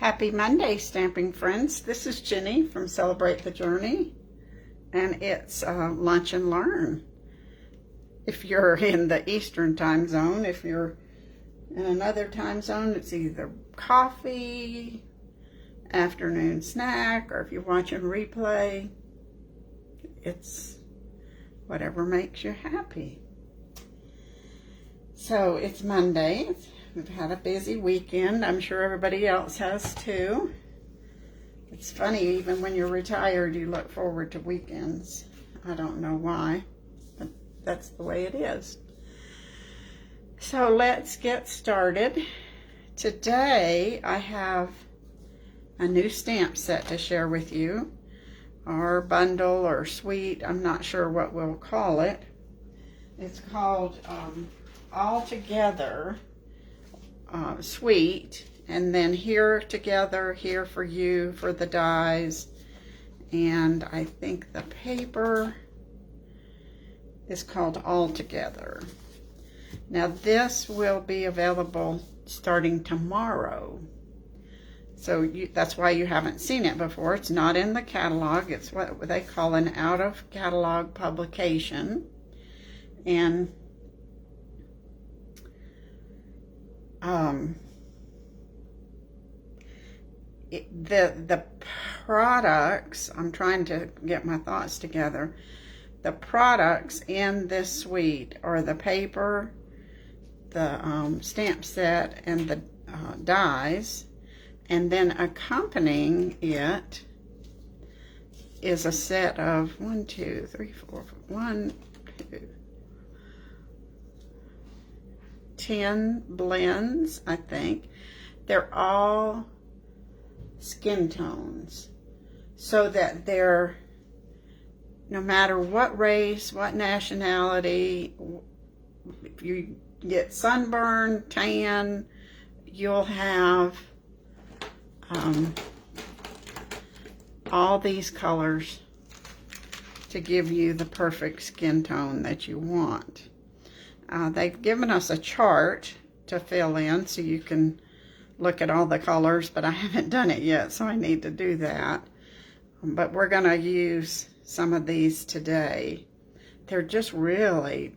Happy Monday, stamping friends. This is Jenny from Celebrate the Journey, and it's Lunch and Learn. If you're in the Eastern time zone, if you're in another time zone, it's either coffee, afternoon snack, or if you're watching replay, it's whatever makes you happy. So it's Monday. We've had a busy weekend. I'm sure everybody else has too. It's funny, even when you're retired, you look forward to weekends. I don't know why, but that's the way it is. So let's get started. Today I have a new stamp set to share with you, or bundle or suite. I'm not sure what we'll call it. It's called All Together Suite, and then Here Together, Here for You for the dies, and I think the paper is called All Together. Now this will be available starting tomorrow, so that's why you haven't seen it before. It's not in the catalog. It's what they call an out-of-catalog publication, and the products, I'm trying to get my thoughts together. The products in this suite are the paper, the stamp set, and the dies, and then accompanying it is a set of 10 blends, I think. They're all skin tones, so that they're, no matter what race, what nationality, if you get sunburn, tan, you'll have all these colors to give you the perfect skin tone that you want. They've given us a chart to fill in so you can look at all the colors, but I haven't done it yet, so I need to do that. But we're going to use some of these today. They're just really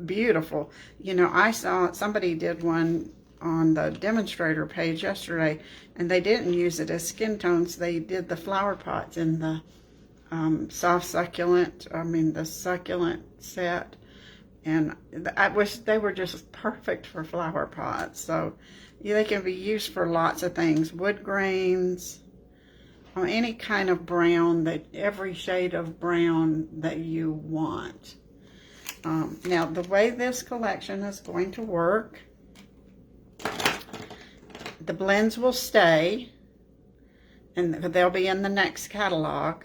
beautiful. You know, I saw somebody did one on the demonstrator page yesterday, and they didn't use it as skin tones. They did the flower pots in the the succulent set. And I wish they were just perfect for flower pots. So yeah, they can be used for lots of things. Wood grains, any kind of brown, every shade of brown that you want. Now, the way this collection is going to work, the blends will stay, and they'll be in the next catalog.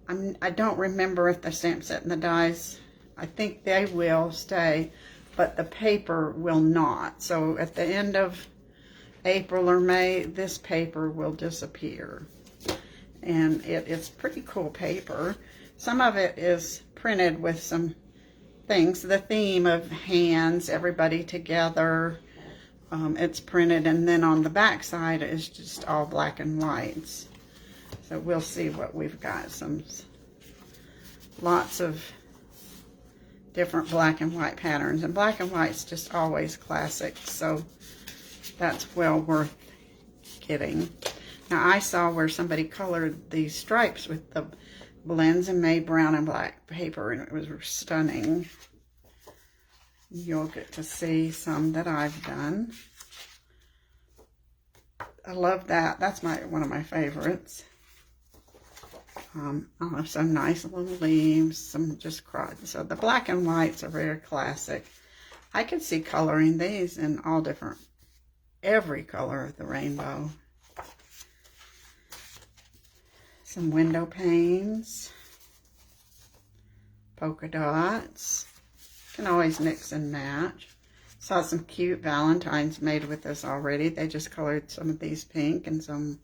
I don't remember if the stamp set and the dies, I think they will stay, but the paper will not. So at the end of April or May, this paper will disappear. And it's pretty cool paper. Some of it is printed with some things. The theme of hands, everybody together, it's printed. And then on the back side is just all black and whites. So we'll see what we've got. Lots of different black and white patterns, and black and white's just always classic, so that's well worth getting. Now I saw where somebody colored these stripes with the blends and made brown and black paper, and it was stunning. You'll get to see some that I've done. I love that. That's one of my favorites. I'll have some nice little leaves, some just crowd. So the black and whites are very classic. I could see coloring these in every color of the rainbow. Some window panes, polka dots. Can always mix and match. Saw some cute valentines made with this already. They just colored some of these pink and some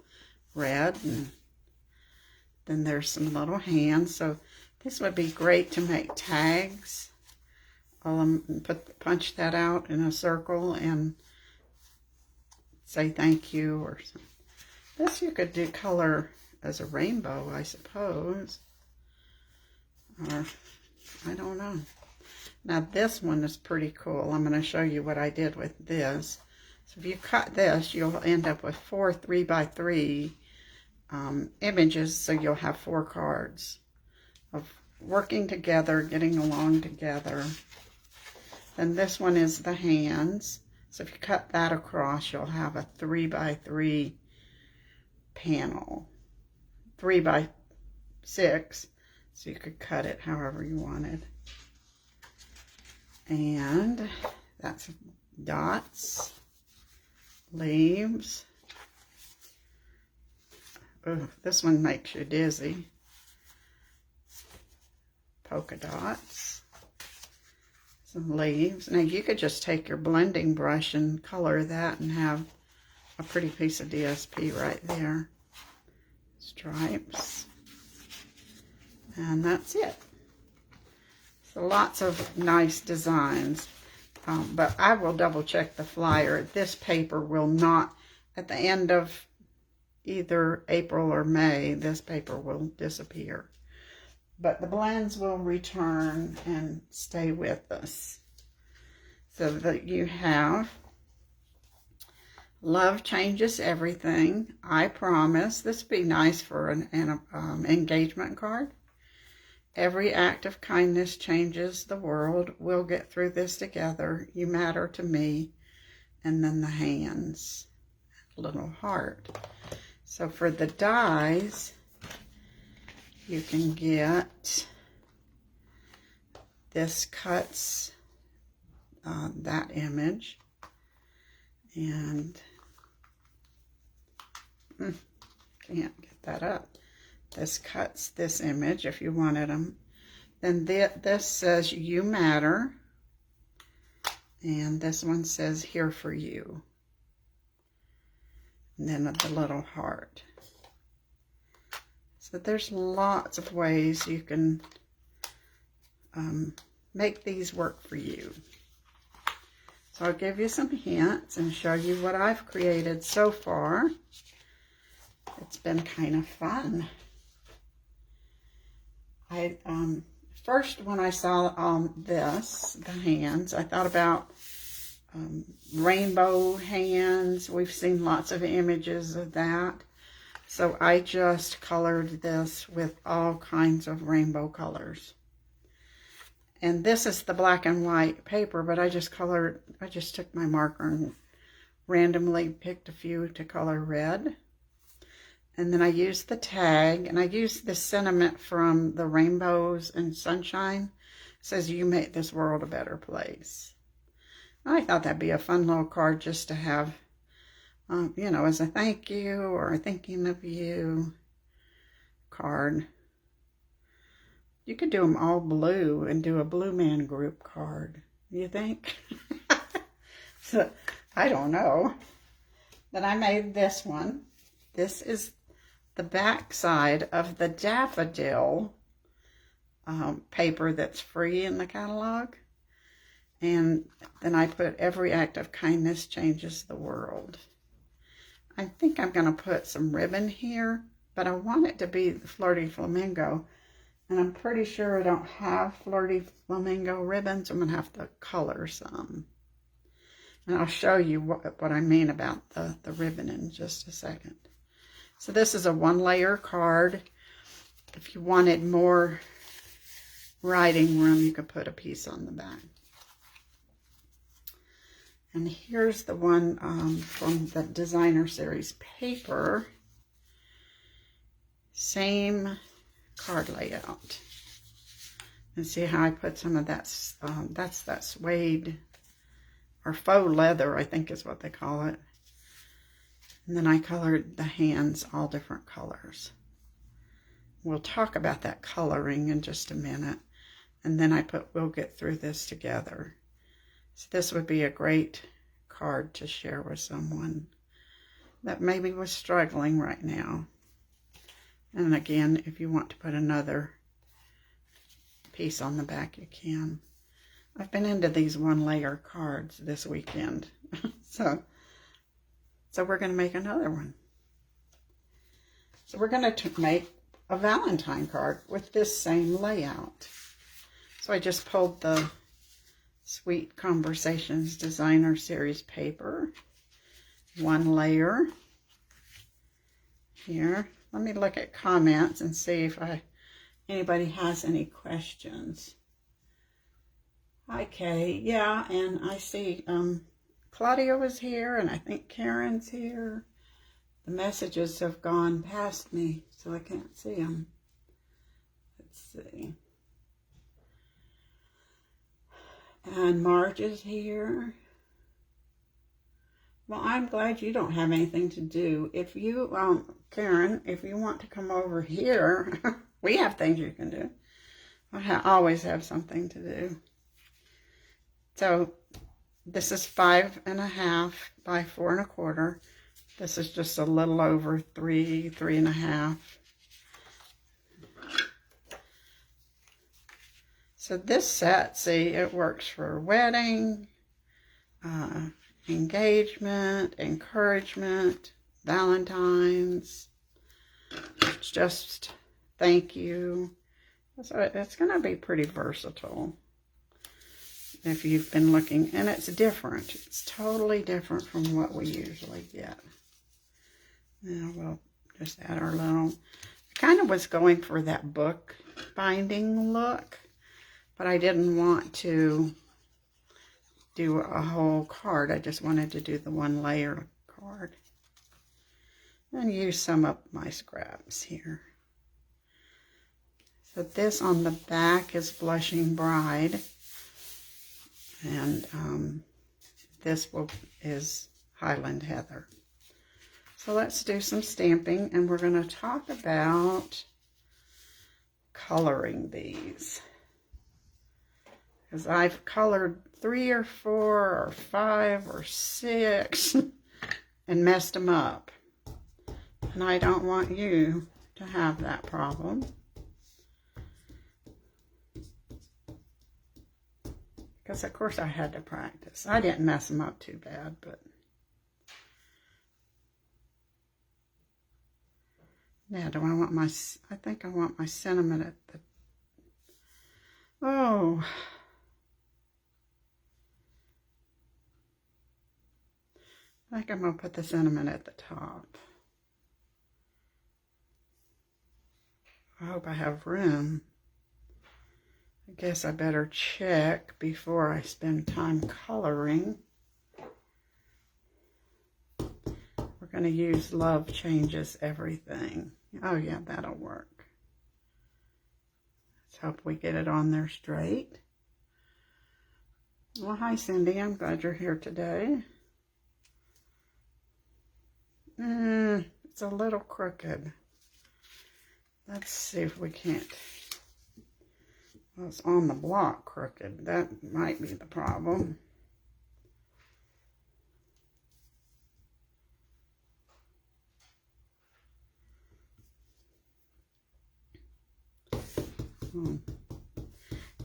red, and then there's some little hands. So this would be great to make tags. I'll punch that out in a circle and say thank you or something. This you could do color as a rainbow, I suppose. Or, I don't know. Now this one is pretty cool. I'm going to show you what I did with this. So if you cut this, you'll end up with 4 3x3 images, so you'll have 4 cards of working together, getting along together. Then this one is the hands. So if you cut that across, you'll have a 3x3 panel. 3x6, so you could cut it however you wanted. And that's dots, leaves. Oh, this one makes you dizzy. Polka dots, some leaves. Now you could just take your blending brush and color that and have a pretty piece of DSP right there. Stripes. And that's it. So lots of nice designs. But I will double check the flyer. This paper will not, at the end of either April or May, this paper will disappear. But the blends will return and stay with us. So that you have love changes everything. I promise. This would be nice for an engagement card. Every act of kindness changes the world. We'll get through this together. You matter to me. And then the hands. Little heart. So for the dies, you can get, this cuts that image. And can't get that up. This cuts this image if you wanted them. Then this says you matter. And this one says here for you. And then the little heart. So there's lots of ways you can make these work for you. So I'll give you some hints and show you what I've created so far. It's been kind of fun. First, when I saw this, the hands, I thought about rainbow hands. We've seen lots of images of that. So I just colored this with all kinds of rainbow colors. And this is the black and white paper, but I just took my marker and randomly picked a few to color red. And then I used the tag, and I used the sentiment from the Rainbows and Sunshine. It says, you make this world a better place. I thought that'd be a fun little card just to have, you know, as a thank you or a thinking of you card. You could do them all blue and do a Blue Man Group card. You think? So, I don't know. Then I made this one. This is the back side of the daffodil paper that's free in the catalog. And then I put every act of kindness changes the world. I think I'm going to put some ribbon here, but I want it to be the Flirty Flamingo. And I'm pretty sure I don't have Flirty Flamingo ribbons. I'm going to have to color some. And I'll show you what I mean about the ribbon in just a second. So this is a 1-layer card. If you wanted more writing room, you could put a piece on the back. And here's the one from the Designer Series paper. Same card layout. And see how I put some of that, that's that suede or faux leather, I think is what they call it. And then I colored the hands all different colors. We'll talk about that coloring in just a minute. And then I put, we'll get through this together. So this would be a great card to share with someone that maybe was struggling right now. And again, if you want to put another piece on the back, you can. I've been into these 1-layer cards this weekend. So So we're going to make another one. So we're going to make a Valentine card with this same layout. So I just pulled the Sweet Conversations Designer Series paper. One layer here. Let me look at comments and see if anybody has any questions. Hi, Kay. Yeah, and I see Claudio is here, and I think Karen's here. The messages have gone past me, so I can't see them. Let's see. And Marge is here. Well, I'm glad you don't have anything to do. If you, Karen, if you want to come over here, we have things you can do. I always have something to do. So this is 5.5 by 4.25. This is just a little over 3.5. So this set, see, it works for wedding, engagement, encouragement, Valentine's. It's just thank you. So it's going to be pretty versatile. If you've been looking, and it's different. It's totally different from what we usually get. Now we'll just add our little, I kind of was going for that book binding look, but I didn't want to do a whole card. I just wanted to do the one layer card. And use some of my scraps here. So this on the back is Blushing Bride. And this is Highland Heather. So let's do some stamping, and we're going to talk about coloring these. Because I've colored 3 or 4 or 5 or 6 and messed them up. And I don't want you to have that problem. Because of course I had to practice. I didn't mess them up too bad, but yeah, do I want I think I want my cinnamon at the, oh. I think I'm going to put the cinnamon at the top. I hope I have room. I guess I better check before I spend time coloring. We're going to use Love Changes Everything. Oh yeah, that'll work. Let's hope we get it on there straight. Well, hi Cindy, I'm glad you're here today. It's a little crooked. Let's see if we can't. Well, it's on the block crooked. That might be the problem.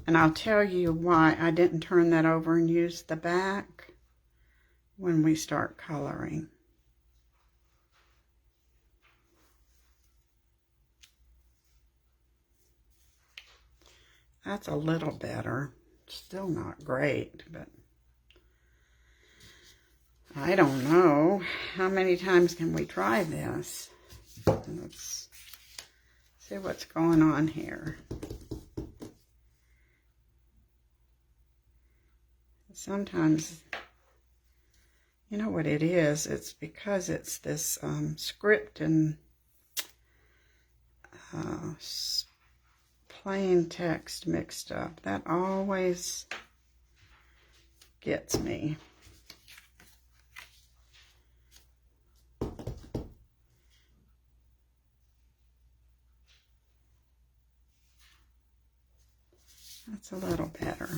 And I'll tell you why I didn't turn that over and use the back when we start coloring. That's a little better. Still not great, but I don't know. How many times can we try this? Let's see what's going on here. Sometimes, you know what it is? It's because it's this script and plain text mixed up. That always gets me. That's a little better.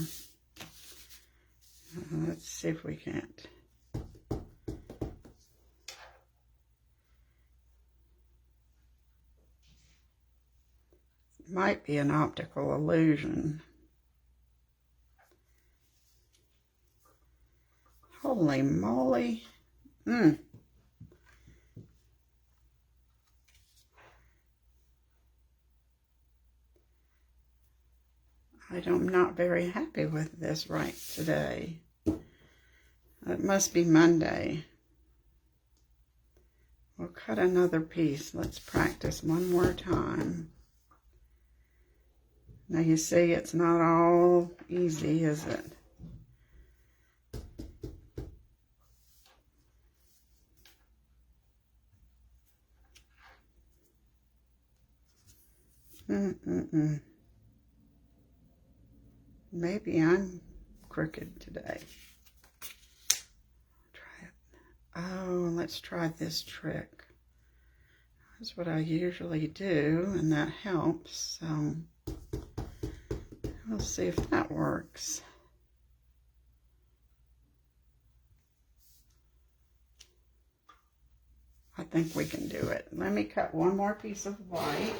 Let's see if we can't. Might be an optical illusion. Holy moly. I'm not very happy with this right today. It must be Monday. We'll cut another piece. Let's practice one more time. Now you see it's not all easy, is it? Maybe I'm crooked today. Try it. Oh, let's try this trick. That's what I usually do, and that helps. So we'll see if that works. I think we can do it. Let me cut one more piece of white.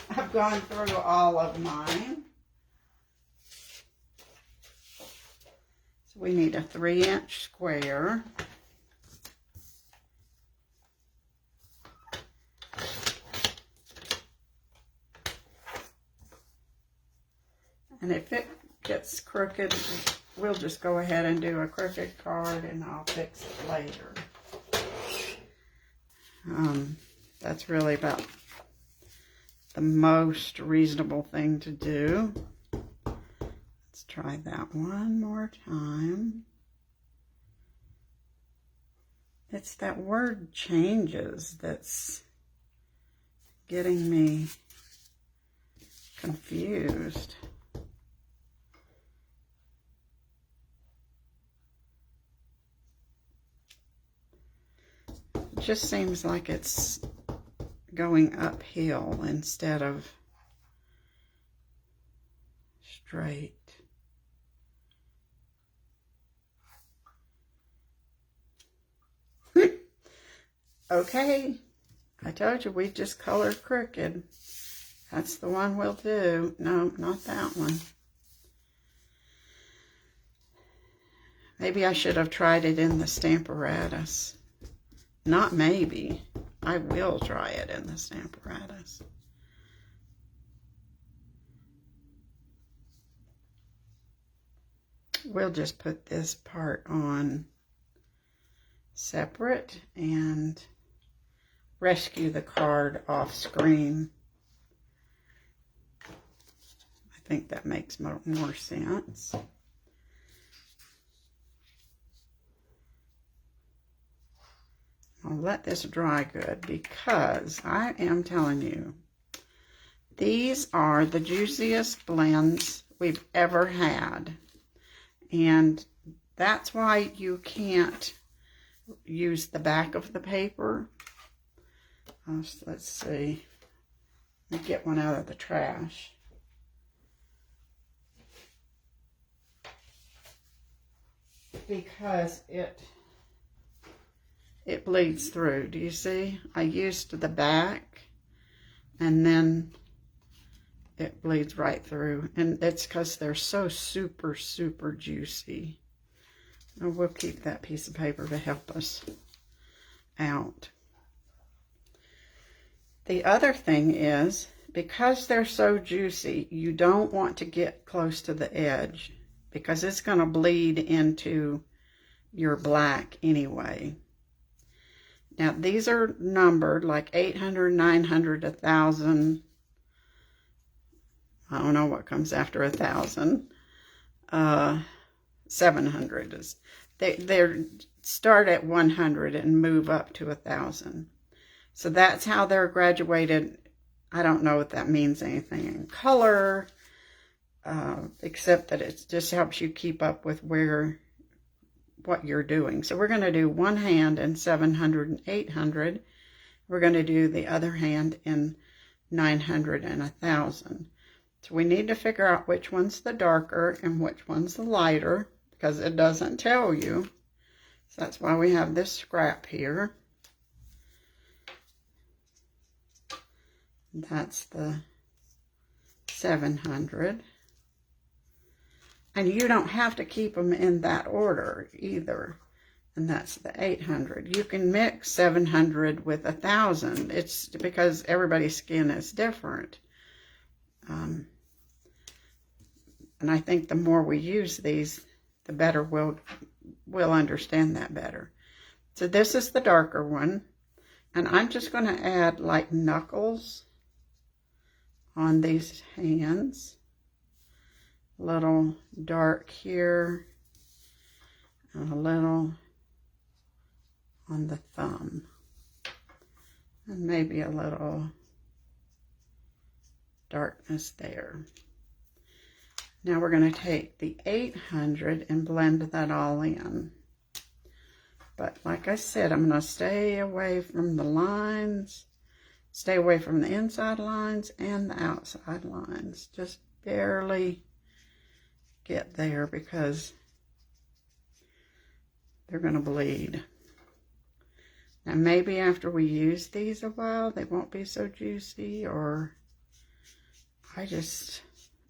I've gone through all of mine. So we need a 3-inch square. And if it gets crooked, we'll just go ahead and do a crooked card and I'll fix it later. That's really about the most reasonable thing to do. Let's try that one more time. It's that word changes that's getting me confused. It just seems like it's going uphill instead of straight. Okay, I told you we just colored crooked. That's the one we'll do. No, not that one. Maybe I should have tried it in the Stamparatus. Not maybe. I will try it in the Stamparatus. We'll just put this part on separate and rescue the card off screen. I think that makes more sense. I'll let this dry good because I am telling you, these are the juiciest blends we've ever had. And that's why you can't use the back of the paper. Let's see. Let me get one out of the trash. Because it bleeds through. Do you see? I used the back and then it bleeds right through. And it's because they're so super, super juicy. And we'll keep that piece of paper to help us out. The other thing is, because they're so juicy, you don't want to get close to the edge because it's going to bleed into your black anyway. Now, these are numbered like 800, 900, 1,000. I don't know what comes after 1,000. 700 is. They start at 100 and move up to 1,000. So that's how they're graduated. I don't know if that means anything in color, except that it just helps you keep up with what you're doing. So we're going to do one hand in 700 and 800. We're going to do the other hand in 900 and 1,000. So we need to figure out which one's the darker and which one's the lighter, because it doesn't tell you. So that's why we have this scrap here. That's the 700. And you don't have to keep them in that order either. And that's the 800. You can mix 700 with 1,000. It's because everybody's skin is different. And I think the more we use these, the better we'll understand that better. So this is the darker one. And I'm just going to add like knuckles on these hands. A little dark here. And a little on the thumb. And maybe a little darkness there. Now we're going to take the 800 and blend that all in. But like I said, I'm going to stay away from the lines, stay away from the inside lines and the outside lines. Just barely get there because they're going to bleed. Now maybe after we use these a while, they won't be so juicy, or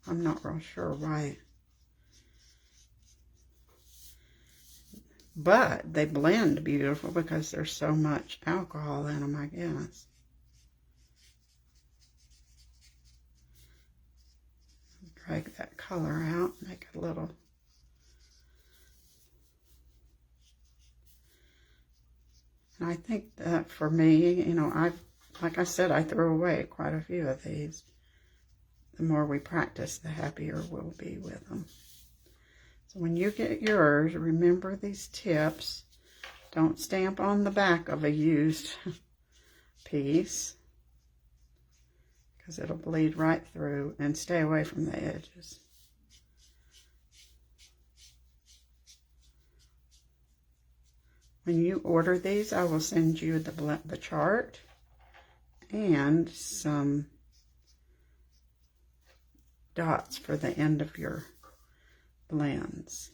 I'm not real sure why. But they blend beautiful because there's so much alcohol in them, I guess. Drag that color out, make it a little. And I think that for me, you know, like I said, I threw away quite a few of these. The more we practice, the happier we'll be with them. So when you get yours, remember these tips. Don't stamp on the back of a used piece, because it'll bleed right through, and stay away from the edges. When you order these, I will send you the chart and some dots for the end of your blends.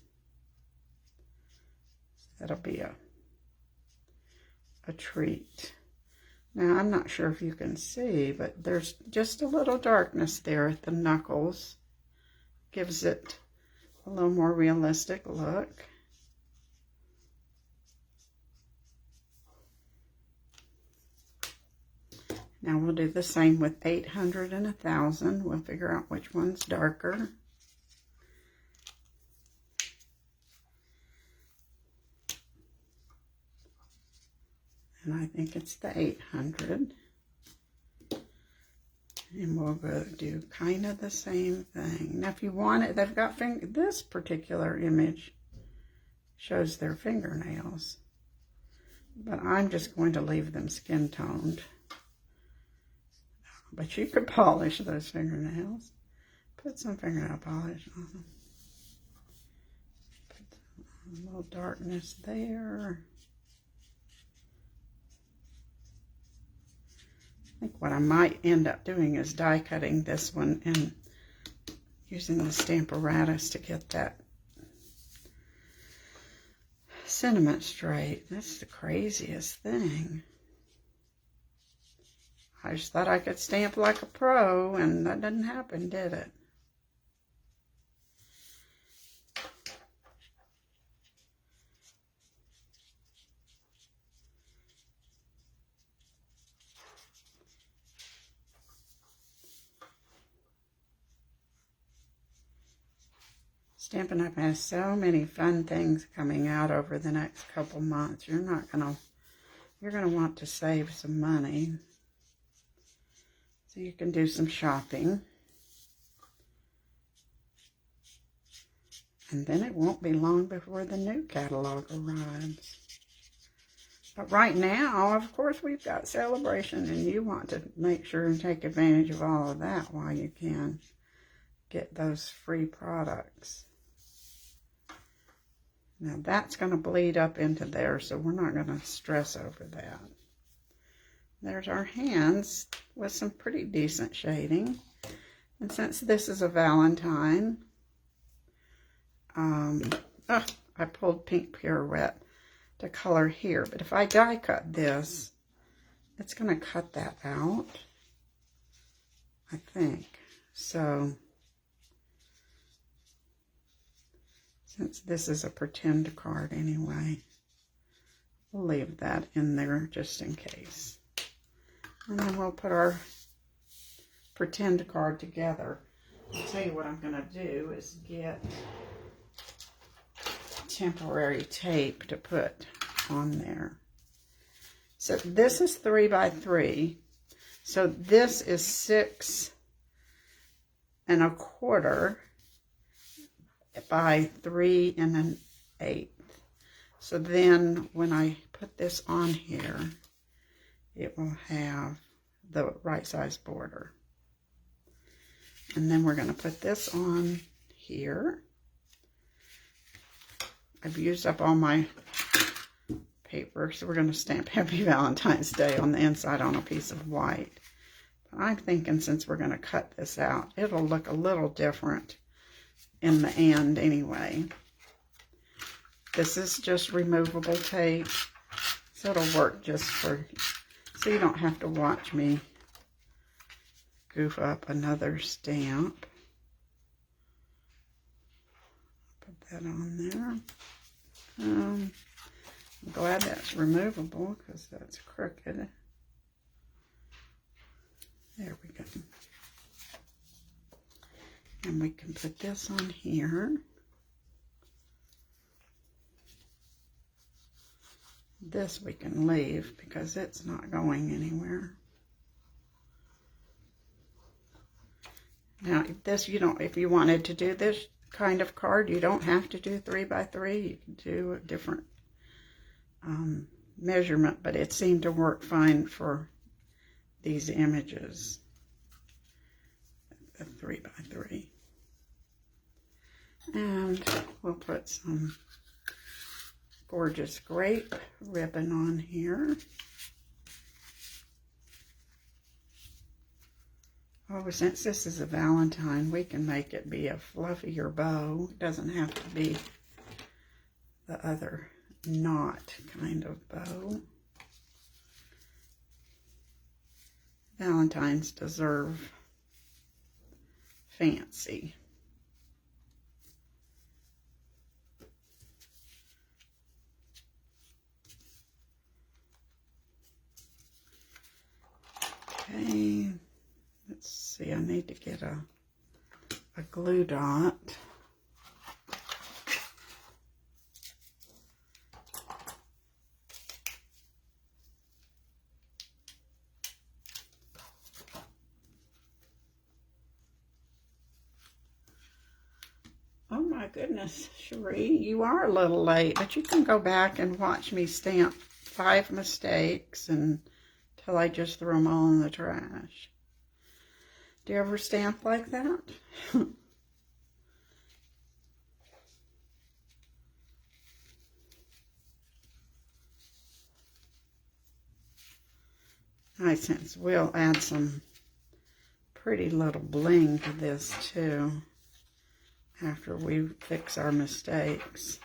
That'll be a treat. Now, I'm not sure if you can see, but there's just a little darkness there at the knuckles. Gives it a little more realistic look. Now we'll do the same with 800 and 1000. We'll figure out which one's darker. And I think it's the 800. And we'll go do kind of the same thing. Now if you want it, they've got this particular image shows their fingernails. But I'm just going to leave them skin toned. But you could polish those fingernails. Put some fingernail polish on them. Put a little darkness there. I think what I might end up doing is die cutting this one and using the Stamparatus to get that sentiment straight. That's the craziest thing. I just thought I could stamp like a pro, and that didn't happen, did it? Stampin' Up! Has so many fun things coming out over the next couple months. You're gonna want to save some money. So you can do some shopping. And then it won't be long before the new catalog arrives. But right now, of course, we've got Celebration, and you want to make sure and take advantage of all of that while you can. Get those free products. Now that's going to bleed up into there, so we're not going to stress over that. There's our hands with some pretty decent shading. And since this is a Valentine, I pulled Pink Pirouette to color here. But if I die cut this, it's going to cut that out, I think. So, since this is a pretend card anyway, we'll leave that in there just in case. And then we'll put our pretend card together. I'll tell you what I'm going to do is get temporary tape to put on there. So this is 3 by 3. So this is 6 1/4 by 3 1/8. So then when I put this on here, it will have the right size border. And then we're going to put this on here. I've used up all my paper, so we're going to stamp Happy Valentine's Day on the inside on a piece of white. But I'm thinking since we're going to cut this out, it'll look a little different in the end anyway. This is just removable tape, so it'll work just for, so you don't have to watch me goof up another stamp. Put that on there. I'm glad that's removable because that's crooked. There we go. And we can put this on here. This we can leave because it's not going anywhere. Now, this you don't, if you wanted to do this kind of card, you don't have to do 3 by 3. You can do a different measurement, but it seemed to work fine for these images. A 3 by 3. And we'll put some gorgeous grape ribbon on here. Oh, since this is a Valentine, we can make it be a fluffier bow. It doesn't have to be the other knot kind of bow. Valentines deserve fancy. Okay, let's see, I need to get a glue dot. Oh my goodness, Cherie, you are a little late, but you can go back and watch me stamp 5 mistakes until I just throw them all in the trash. Do you ever stamp like that? I sense we'll add some pretty little bling to this too after we fix our mistakes.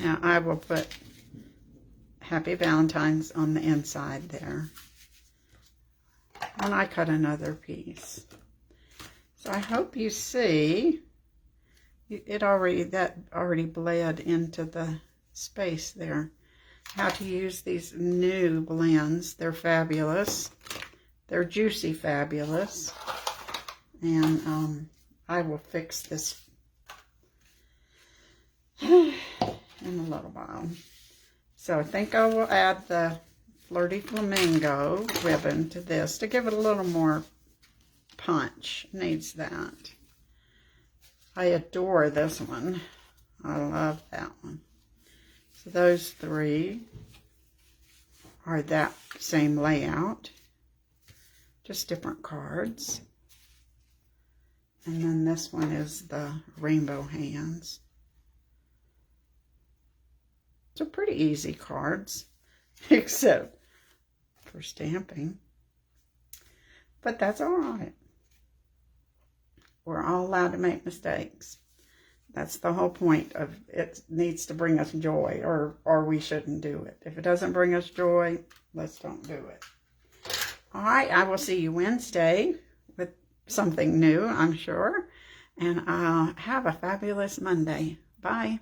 Now I will put Happy Valentine's on the inside there. And I cut another piece. So I hope you see it already bled into the space there. How to use these new blends. They're fabulous. They're juicy fabulous. And I will fix this in a little while. So I think I will add the Flirty Flamingo ribbon to this to give it a little more punch. Needs that. I adore this one. I love that one. So those 3 are that same layout, just different cards. And then this one is the rainbow hands. So pretty easy cards, except for stamping. But that's all right. We're all allowed to make mistakes. That's the whole point of it. Needs to bring us joy, or we shouldn't do it. If it doesn't bring us joy, let's don't do it. All right, I will see you Wednesday with something new, I'm sure. And have a fabulous Monday. Bye.